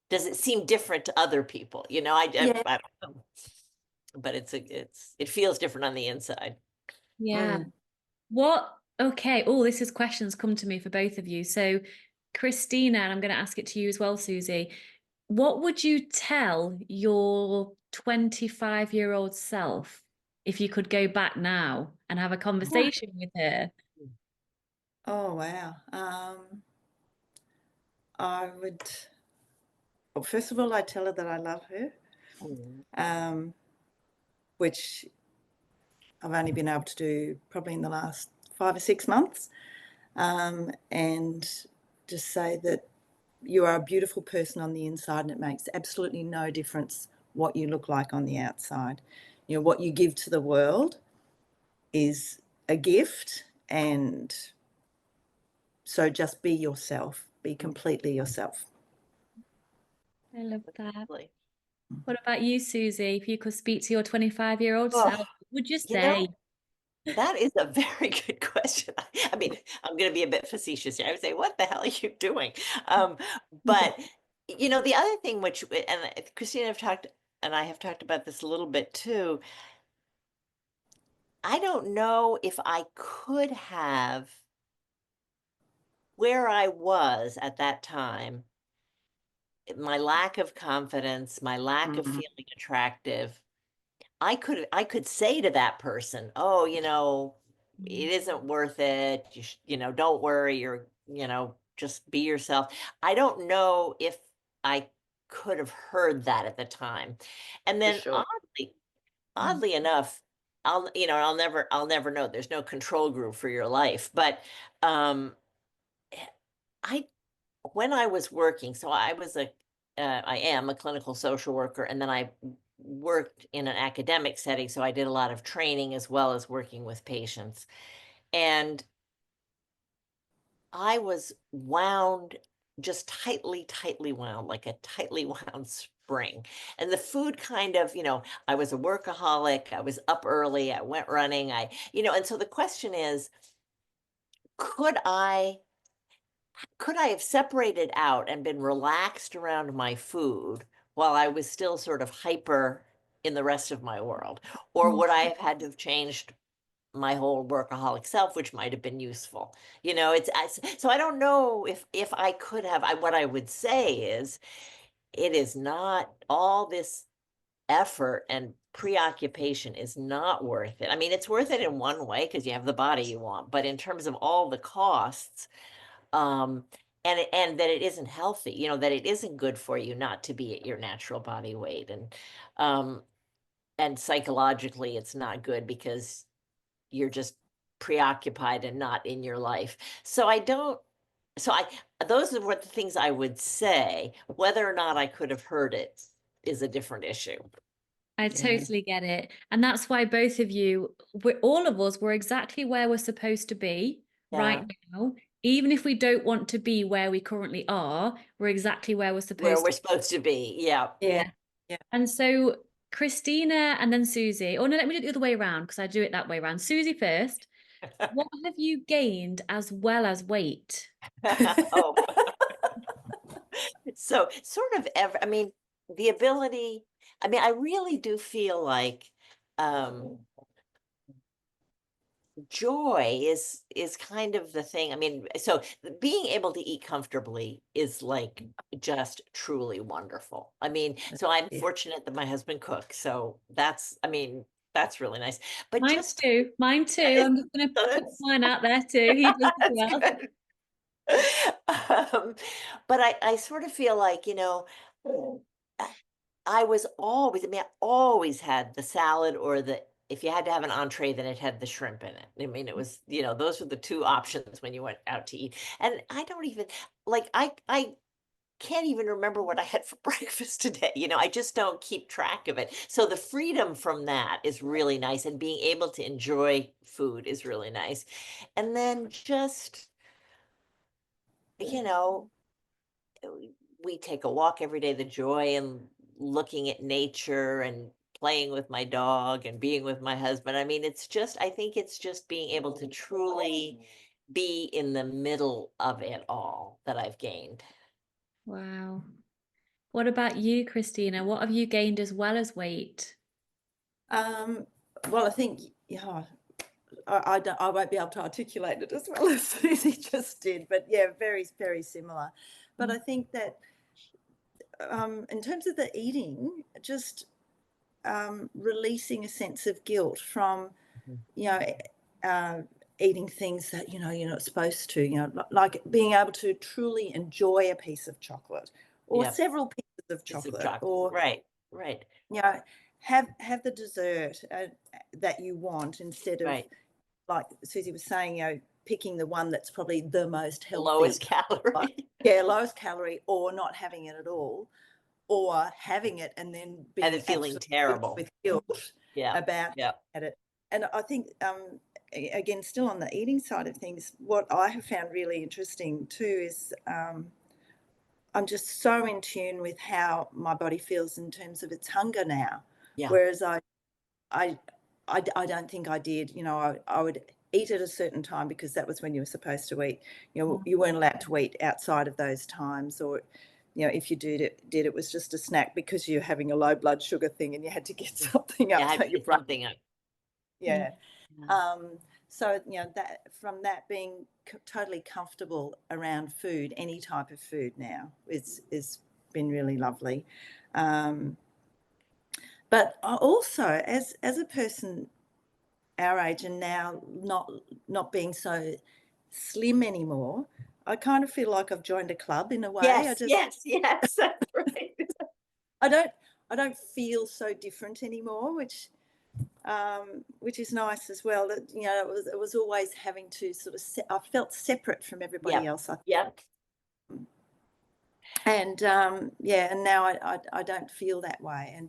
Does it seem different to other people? Yeah. I don't know, but it feels different on the inside. Yeah. Mm. What? Okay. Oh, this is questions come to me for both of you. So, Christina, and I'm going to ask it to you as well, Susie. What would you tell your 25-year-old self if you could go back now and have a conversation with her? Oh, wow. I would, well, first of all, I'd tell her that I love her, Mm. um, which I've only been able to do probably in the last 5 or 6 months, and just say that you are a beautiful person on the inside, and it makes absolutely no difference what you look like on the outside. What you give to the world is a gift, and so just be yourself, be completely yourself. I love that. Like, What about you, Susie? If you could speak to your 25-year-old oh, self, what would you you know, say? that is a very good question. I mean, I'm going to be a bit facetious here. I would say, what the hell are you doing? But the other thing, which, and Christina and I have talked about this a little bit too. I don't know if I could have, where I was at that time, my lack of confidence, my lack of Mhm. feeling attractive. I could say to that person, oh, it isn't worth it. Don't worry. Just be yourself. I don't know if I could have heard that at the time. And For then sure. oddly enough, I'll never know. There's no control group for your life. But um, I when I was working, so I am a clinical social worker, and then I worked in an academic setting, so I did a lot of training as well as working with patients. And I was wound, just tightly, tightly wound, like a tightly wound spring. And the food kind of, I was a workaholic, I was up early, I went running, and so the question is, could I have separated out and been relaxed around my food while I was still sort of hyper in the rest of my world? Or would I have had to have changed my whole workaholic self, which might have been useful. You know, so I don't know if I could have. What I would say is, it is not all this effort and preoccupation is not worth it. I mean, it's worth it in one way because you have the body you want, but in terms of all the costs, um, and that it isn't healthy, you know, that it isn't good for you not to be at your natural body weight, um, and psychologically, it's not good because you're just preoccupied and not in your life. So I don't. So I those are what the things I would say. Whether or not I could have heard it is a different issue. I totally get it. And that's why both of you, all of us, we're exactly where we're supposed to be right Yeah. now. Even if we don't want to be where we currently are, we're exactly where we're Where supposed we're to supposed to be. Yeah. be. Yeah. Yeah. Yeah. And so Christina and then Susie, or no, let me do it the other way around because I do it that way around. Susie first. What have you gained as well as weight? Oh, so sort of I mean, the ability, I mean, I really do feel like um joy is kind of the thing. I mean, so being able to eat comfortably is like just truly wonderful. I mean, so I'm Yeah. fortunate that my husband cooks, so that's, I mean, that's really nice. But Mine just too. Mine too. it's, I'm just going to so put that's mine out there too. He does as that's well. good. But I sort of feel like, you know, I I was always, I mean, I always had the salad or the, if you had to have an entree, then it had the shrimp in it. I mean, it was, you know, those were the two options when you went out to eat. And I don't even like, I can't even remember what I had for breakfast today. You know, I just don't keep track of it. So the freedom from that is really nice. And being able to enjoy food is really nice. And then just, you know, we take a walk every day, the joy in looking at nature and playing with my dog and being with my husband. I mean, it's just, I think it's just being able to truly be in the middle of it all that I've gained. Wow. What about you, Christina? What have you gained as well as weight? Well, I think, yeah, I won't be able to articulate it as well as Susie just did, but yeah, very, very similar. But I think that in terms of the eating, just releasing a sense of guilt from, Mhm. you know, uh, eating things that, you know, you're not supposed to, you know, like being able to truly enjoy a piece of chocolate or Yep. several pieces of Piece of chocolate, chocolate. or, Right. Right. you know, have the dessert that you want, instead of, Right. like Susie was saying, you know, picking the one that's probably the most Lowest healthy, like, calorie. yeah, lowest calorie, or not having it at all, or having it and then And being then feeling absolutely terrible. with guilt Yeah. about Yeah. at it. And I think, again, still on the eating side of things, what I have found really interesting too is, I'm just so in tune with how my body feels in terms of its hunger now, Yeah. whereas I, I don't think I did. You know, I would eat at a certain time because that was when you were supposed to eat. You know, you weren't allowed to eat outside of those times, or, you know, if you did it was just a snack because you're having a low blood sugar thing and you had to get something Yeah. up I had so to your get brain. something up. Yeah. Yeah. So, you know, that from that being totally comfortable around food, any type of food now is been really lovely. Um, but also, as a person our age and now not being so slim anymore, I kind of feel like I've joined a club in a way. Yes. Yes. Yes. That's right. I don't I don't feel so different anymore, which is nice as well. That, you know, it was always having to sort of I felt separate from everybody Yep. else. Yep. And yeah, and now I don't feel that way.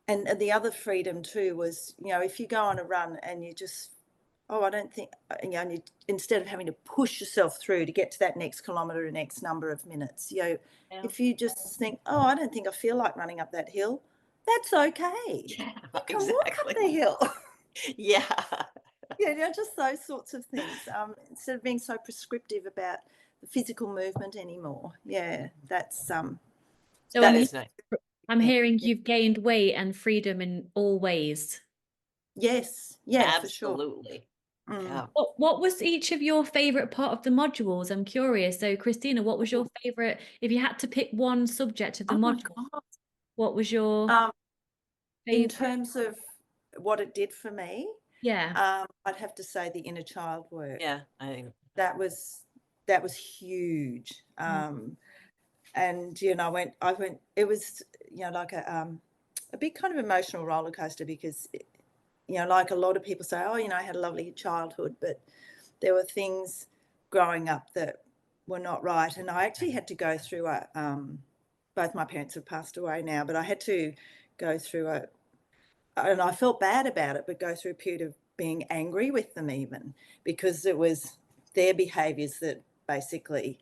And the other freedom too was, you know, if you go on a run and you just, oh, I don't think, you know, and you, instead of having to push yourself through to get to that next kilometre in X number of minutes, you know, Yeah. if you just think, oh, I don't think I feel like running up that hill, that's okay. Yeah. You can walk up Exactly. the hill. Yeah. Yeah, you know, just those sorts of things. Instead of being so prescriptive about the physical movement anymore. Yeah, that's So That is nice. I'm yeah, hearing yeah. you've gained weight and freedom in all ways. Yes, yeah, for sure. Absolutely. Mm. Yeah. What was each of your favorite part of the modules? I'm curious. So, Christina, what was your favorite? If you had to pick one subject of the Oh my module, God. what was your In favorite? terms of what it did for me, Yeah. I'd have to say the inner child work. Yeah. I think. That was huge. Mm. And I went. It was like a big kind of emotional roller coaster because like a lot of people say, oh, I had a lovely childhood, but there were things growing up that were not right, and I actually had to go through both my parents have passed away now, but I had to go through and I felt bad about it, but go through a period of being angry with them even because it was their behaviours that basically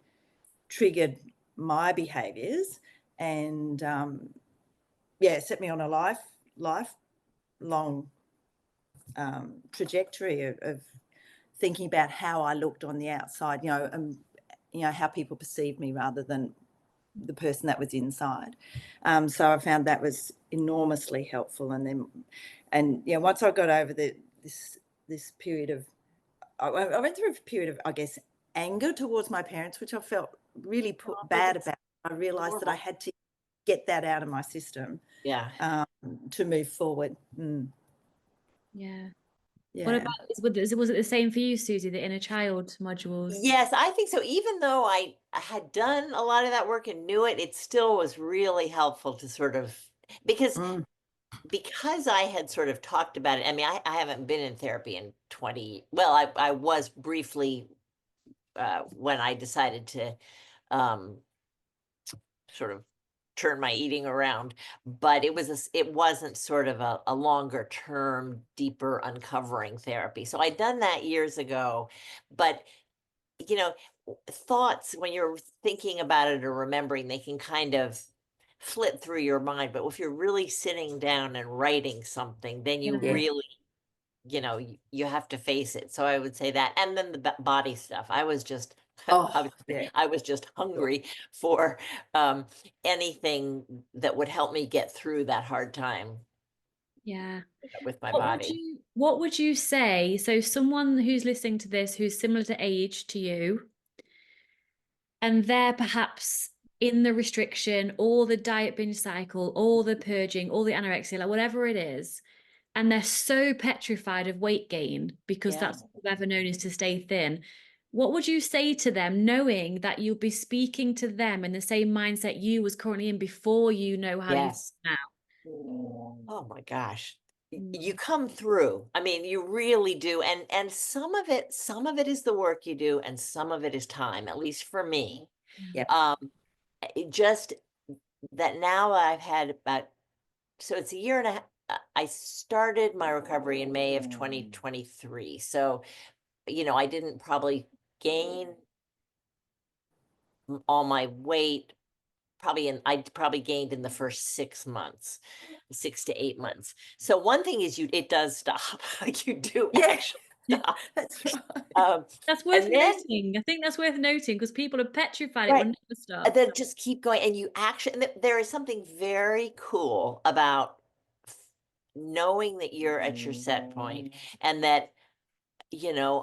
triggered my behaviours and set me on a lifelong trajectory of thinking about how I looked on the outside, how people perceived me rather than the person that was inside. So I found that was enormously helpful. And once I got over this period of, I went through a period of, I guess, anger towards my parents, which I felt really bad about. I realised that I had to get that out of my system Yeah. to move forward. Yeah. What Yeah. about, was it the same for you, Susie, the inner child modules? Yes, I think so. Even though I had done a lot of that work and knew it, it still was really helpful to sort of because Mm. I had sort of talked about it. I mean, I haven't been in therapy in 20. Well, I was briefly when I decided to um, sort of turn my eating around, but it wasn't sort of a longer term, deeper uncovering therapy. So I'd done that years ago, but you know, thoughts when you're thinking about it or remembering, they can kind of flit through your mind. But if you're really sitting down and writing something, then you Yeah. Yeah. really, you have to face it. So I would say that, and then the body stuff. I was just, Oh, yeah. I was just hungry for anything that would help me get through that hard time Yeah. with my What would body. you say? So someone who's listening to this who's similar to age to you, and they're perhaps in the restriction or the diet binge cycle or the purging or the anorexia, like whatever it is, and they're so petrified of weight gain because Yeah. that's all they've ever known is to stay thin. What would you say to them, knowing that you'll be speaking to them in the same mindset you was currently in before you know how you Yes. feel Oh my gosh. now? You come through. I mean, you really do. And some of it is the work you do, and some of it is time, at least for me. Yep. It just that now I've had about, so it's a year and a half. I started my recovery in May of 2023. So, I didn't probably gain all my weight I probably gained in the first 6 months, 6 to 8 months. So one thing is it does stop. Like you do Yeah. actually stop. That's right. That's worth And then, noting. I think that's worth noting because people are petrified it will right, never and stop. then just keep going. And you actually, and there is something very cool about f- knowing that you're at your set point and that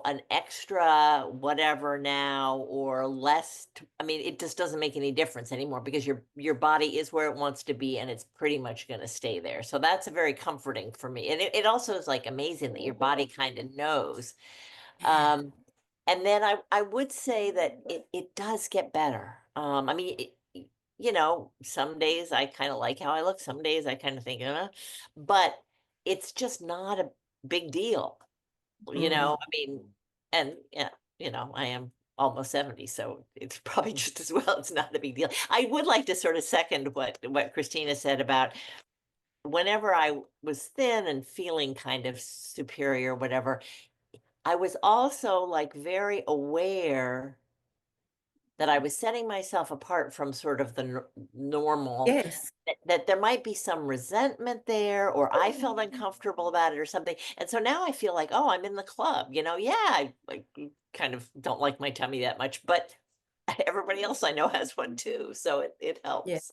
an extra whatever now or less, I mean, it just doesn't make any difference anymore because your body is where it wants to be and it's pretty much going to stay there. So that's a very comforting for me. And it also is like amazing that your body kind of knows. And then I would say that it does get better. I mean, some days I kind of like how I look, some days I kind of think, but it's just not a big deal. Mm. I mean, and yeah, I am almost 70, so it's probably just as well. It's not a big deal. I would like to sort of second what Christina said about whenever I was thin and feeling kind of superior, whatever, I was also like very aware that I was setting myself apart from sort of the normal, Yes. that there might be some resentment there, or I felt uncomfortable about it or something. And so now I feel like, oh, I'm in the club, yeah, I kind of don't like my tummy that much, but everybody else I know has one too. So it Yeah. helps.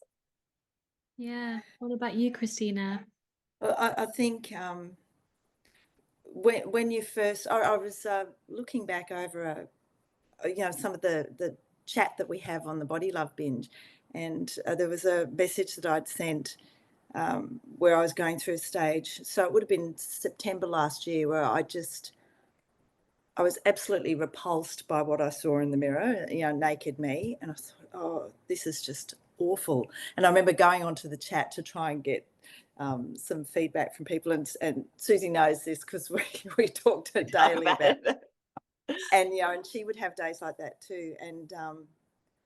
Yeah. What about you, Christina? Well, I think when you first, I was looking back over some of the chat that we have on the Body Love Binge, and there was a message that I'd sent where I was going through a stage. So it would have been September last year, where I was absolutely repulsed by what I saw in the mirror, naked me, and I thought, oh, this is just awful. And I remember going onto the chat to try and get some feedback from people, and Susie knows this because we talked daily about it. And she would have days like that too. And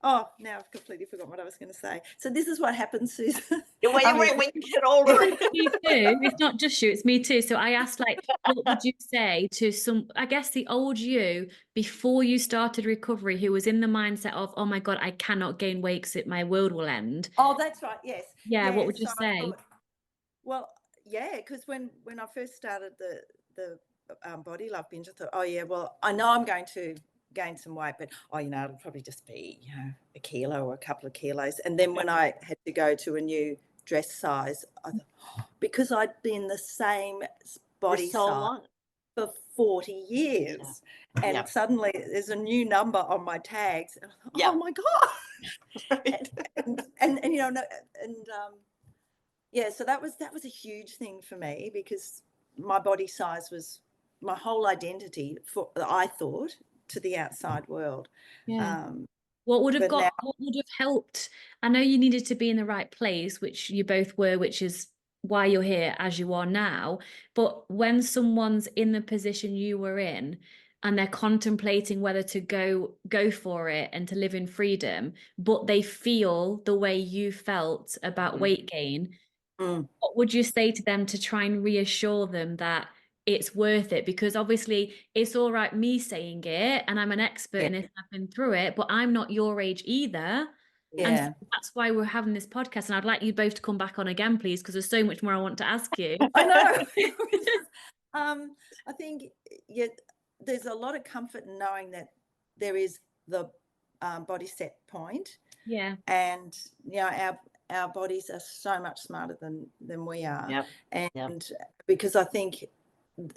oh, now I've completely forgotten what I was going to say. So this is what happens, Susan. When you get older. Me too. It's not just you, it's me too. So I asked, like, what would you say to I guess the old you before you started recovery, who was in the mindset of, oh my God, I cannot gain weight because my world will end. Oh, that's right. Yes. Yeah. What would you say? Well, yeah, because when I first started the Body Love Binge, I thought, oh yeah, well, I know I'm going to gain some weight, but it'll probably just be a kilo or a couple of kilos. And then when I had to go to a new dress size, I thought, because I'd been the same body size for 40 years, and suddenly there's a new number on my tags, and I thought, oh my God. Right. Yeah, so that was a huge thing for me, because my body size was my whole identity, I thought, to the outside world. Yeah. What would have helped? I know you needed to be in the right place, which you both were, which is why you're here as you are now. But when someone's in the position you were in and they're contemplating whether to go for it and to live in freedom, but they feel the way you felt about weight gain, what would you say to them to try and reassure them that it's worth it? Because obviously it's all right me saying it, and I'm an expert in it, I've been through it, but I'm not your age either. Yeah. And so that's why we're having this podcast. And I'd like you both to come back on again, please, because there's so much more I want to ask you. I know. I think there's a lot of comfort in knowing that there is the body set point. Yeah. And our bodies are so much smarter than we are. And because I think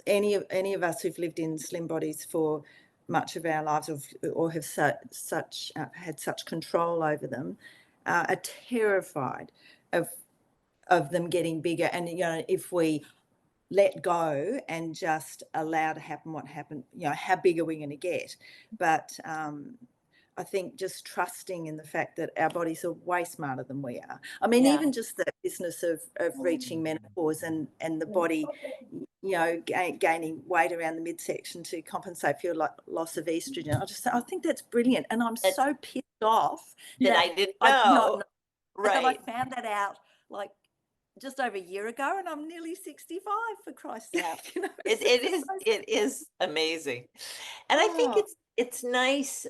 any of us who've lived in slim bodies for much of our lives, or have had such control over them, are terrified of them getting bigger. And if we let go and just allow to happen what happened, how big are we going to get? But I think just trusting in the fact that our bodies are way smarter than we are. I mean, even just the business of reaching menopause and the body, gaining weight around the midsection to compensate for your loss of estrogen. I think that's brilliant. And I'm so pissed off that I didn't know. Right. I found that out like just over a year ago, and I'm nearly 65, for Christ's sake. It is amazing. And I think it's nice.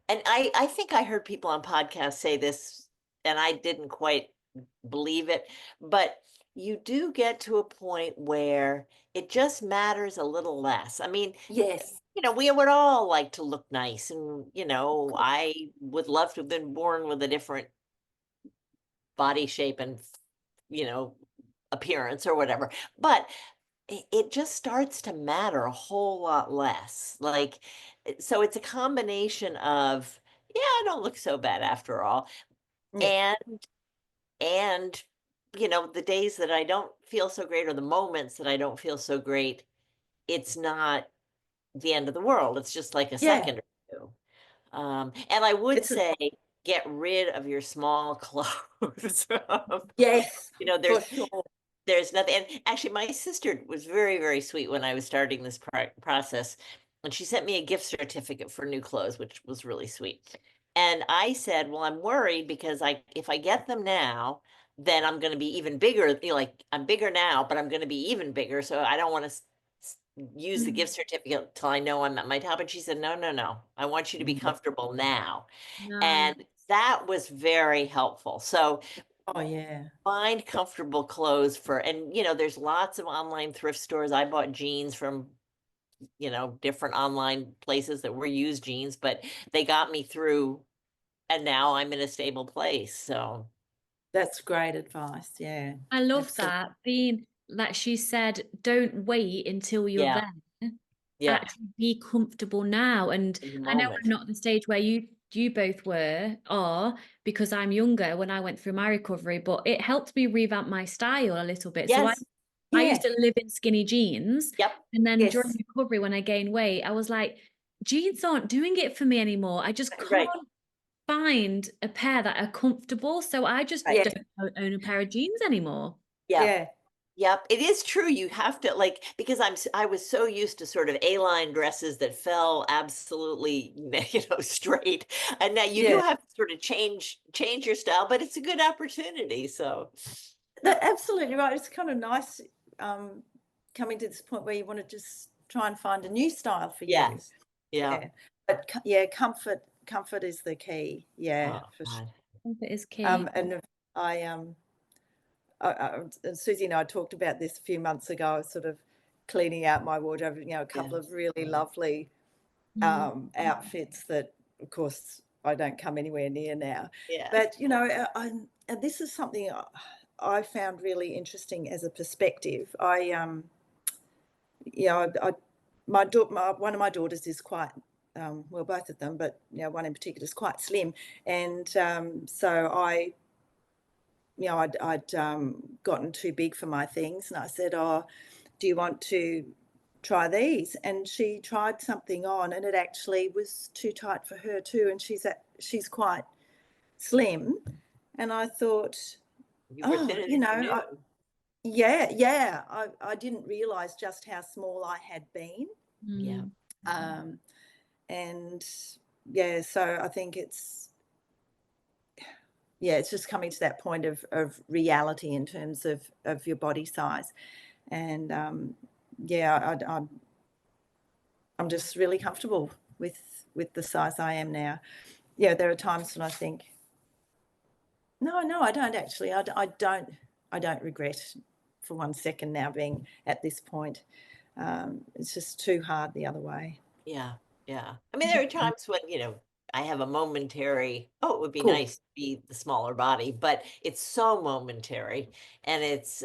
And I think I heard people on podcasts say this, and I didn't quite believe it, but you do get to a point where it just matters a little less. I mean, yes, we would all like to look nice, and I would love to have been born with a different body shape and appearance or whatever, but it just starts to matter a whole lot less. Like, so it's a combination of, I don't look so bad after all. And the days that I don't feel so great, or the moments that I don't feel so great, it's not the end of the world. It's just like a second or two. And I would say, get rid of your small clothes. Yes, there's nothing. And actually, my sister was very, very sweet when I was starting this process. And she sent me a gift certificate for new clothes, which was really sweet. And I said, well, I'm worried because if I get them now, then I'm going to be even bigger. Like, I'm bigger now, but I'm going to be even bigger. So I don't want to use the gift certificate till I know I'm at my top. And she said, no. I want you to be comfortable now. And that was very helpful. So find comfortable clothes and there's lots of online thrift stores. I bought jeans from different online places that were used jeans, but they got me through, and now I'm in a stable place. So that's great advice. I love that, being like she said, don't wait until you're Yeah. there. Yeah. Actually be comfortable now. And In the I know moment. I'm not at the stage where you both are, because I'm younger when I went through my recovery, but it helped me revamp my style a little bit. So Yes. I Yeah. used to live in skinny jeans. Yep. And then Yes. during recovery, when I gained weight, I was like, jeans aren't doing it for me anymore. I just Right. can't find a pair that are comfortable. So I just Yeah. don't own a pair of jeans anymore. Yeah. Yeah. Yep, it is true. You have to, like, because I was so used to sort of A-line dresses that fell absolutely, straight. And now you do Yeah. have to sort of change your style, but it's a good opportunity. So That's absolutely right. It's kind of nice coming to this point where you want to just try and find a new style for you. yes. Yeah. Yeah. But yeah, comfort is the key. Yeah, Oh, for sure. God. Comfort is key. And I Susie and I talked about this a few months ago. I was sort of cleaning out my wardrobe, a couple of really lovely outfits that, of course, I don't come anywhere near now. Yes. But, and this is something I found really interesting as a perspective. One of my daughters is quite, well, both of them, but, one in particular is quite slim. And so I'd gotten too big for my things, and I said, "Oh, do you want to try these?" And she tried something on, and it actually was too tight for her too. And she's quite slim, and I thought, You were oh, thinner than you knew. yeah, I didn't realize just how small I had been, Yeah. and yeah, so I think it's just coming to that point of reality in terms of your body size. And yeah, I'm just really comfortable with the size I am now. Yeah, there are times when I think, no, I don't actually. I don't regret for 1 second now being at this point. It's just too hard the other way. Yeah. Yeah. I mean, there are times when, I have a momentary, oh, it would be Cool. nice to be the smaller body, but it's so momentary. And it's,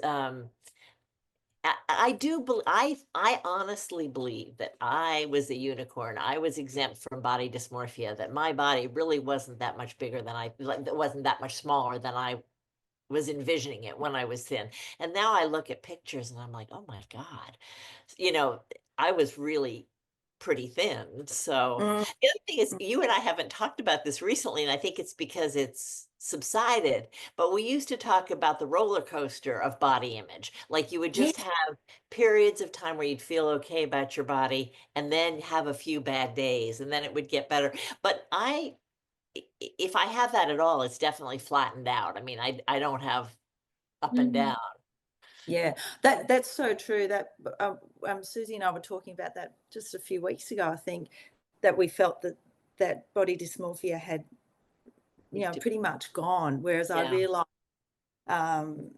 I do believe, I honestly believe that I was a unicorn. I was exempt from body dysmorphia, that my body really wasn't that much bigger than that wasn't that much smaller than I was envisioning it when I was thin. And now I look at pictures and I'm like, oh my God, you know, I was really pretty thin. So Mm, the other thing is, you and I haven't talked about this recently, and I think it's because it's subsided, but we used to talk about the roller coaster of body image. Like you would yeah, just have periods of time where you'd feel okay about your body and then have a few bad days and then it would get better. But if I have that at all, it's definitely flattened out. I mean, I don't have up and Mhm. down. yeah. That's so true. That Susie and I were talking about that just a few weeks ago. I think that we felt that body dysmorphia had pretty much gone. Whereas I Yeah. realized um,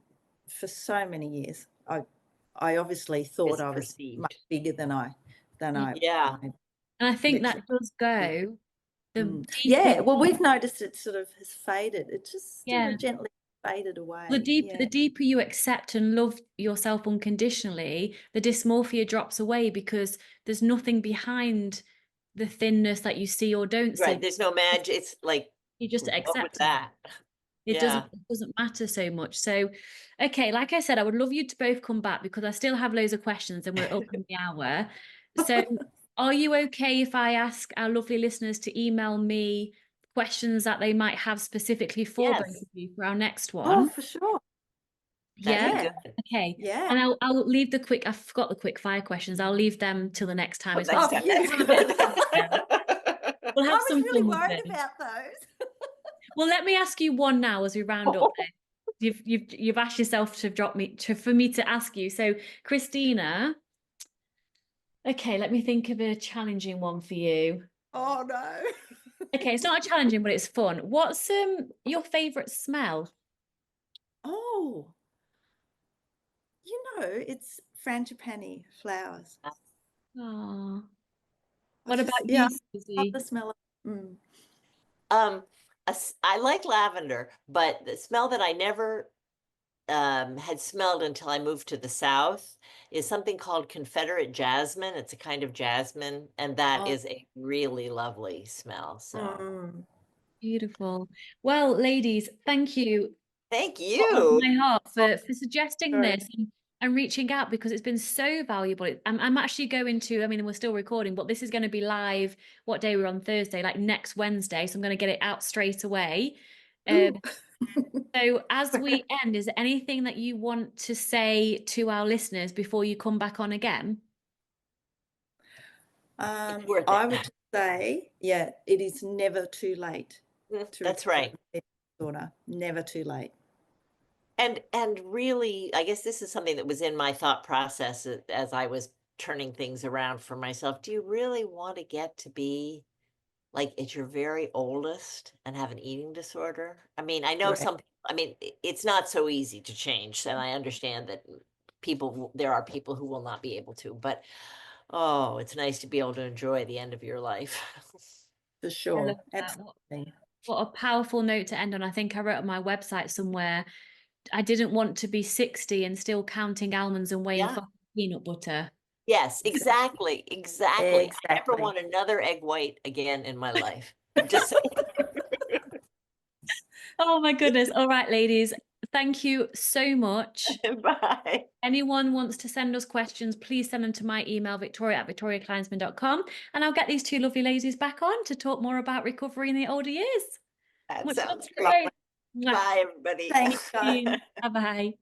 for so many years, I obviously thought It's I was much perceived. bigger than I than Yeah. I, Yeah. I And I think literally. that does go the deeper, Yeah, well, we've noticed it sort of has faded. It just yeah. gently faded The away. the Yeah, deeper you accept and love yourself unconditionally, the dysmorphia drops away because there's nothing behind the thinness that you see or don't Right. see. There's no magic. It's like, You just what was accept it. that? It Yeah. doesn't matter so much. So, okay, like I said, I would love you to both come back because I still have loads of questions and we're up in the hour. So, are you okay if I ask our lovely listeners to email me questions that they might have specifically for both Yes. of you for our next oh, one? for sure. That'd be Yeah. Yeah, good. Okay. yeah. And I'll leave I forgot the quick fire questions. I'll leave them till the next time. Oh, It's when next Oh, time. phew. That's good. we'll I have was some really fun with worried it. about those. Well, let me ask you one now as we round up then. You've asked yourself to for me to ask you. So, Christina, okay, let me think of a challenging one for you. Oh no. Okay, it's not challenging, but it's fun. What's your favorite smell? Oh, it's frangipani flowers. Oh, I what just, about yeah, you, I love Susie? the smell of. Mm. Um, I like lavender, but the smell that I never had smelled until I moved to the South is something called Confederate jasmine. It's a kind of jasmine, and that Oh, is a really lovely smell. So mm. Beautiful. Well, ladies, thank you thank bottom of you. my heart Oh, for suggesting sorry. this and reaching out, because it's been so valuable. I'm actually going to, I mean, we're still recording, but this is going to be live. What day we're on? Thursday, like next Wednesday. So I'm going to get it out straight away. Um, Ooh. so as we end, is there anything that you want to say to our listeners before you come back on again? It's worth I it. would say, yeah, it is never too late to That's recover right. from eating disorder. Never too late. And really, I guess this is something that was in my thought process as I was turning things around for myself. Do you really want to get to be like at your very oldest and have an eating disorder? I mean, I know Correct. I mean, it's not so easy to change, and I understand that there are people who will not be able to, but oh, it's nice to be able to enjoy the end of your life. For I love sure. that. Absolutely. What a powerful note to end on. I think I wrote on my website somewhere, I didn't want to be 60 and still counting almonds and weighing Yeah. fucking peanut butter. Yes, Exactly. exactly, exactly. I never Exactly. want another egg white again in my life. I'm just saying. Oh my goodness. All right, ladies. Thank you so much. Bye. Anyone wants to send us questions, please send them to my email, victoria@victoriakleinsman.com, and I'll get these two lovely ladies back on to talk more about recovery in the older years. That Much love sounds to you great. both. Mwah. Bye, everybody. Thanks, guys. Bye-bye.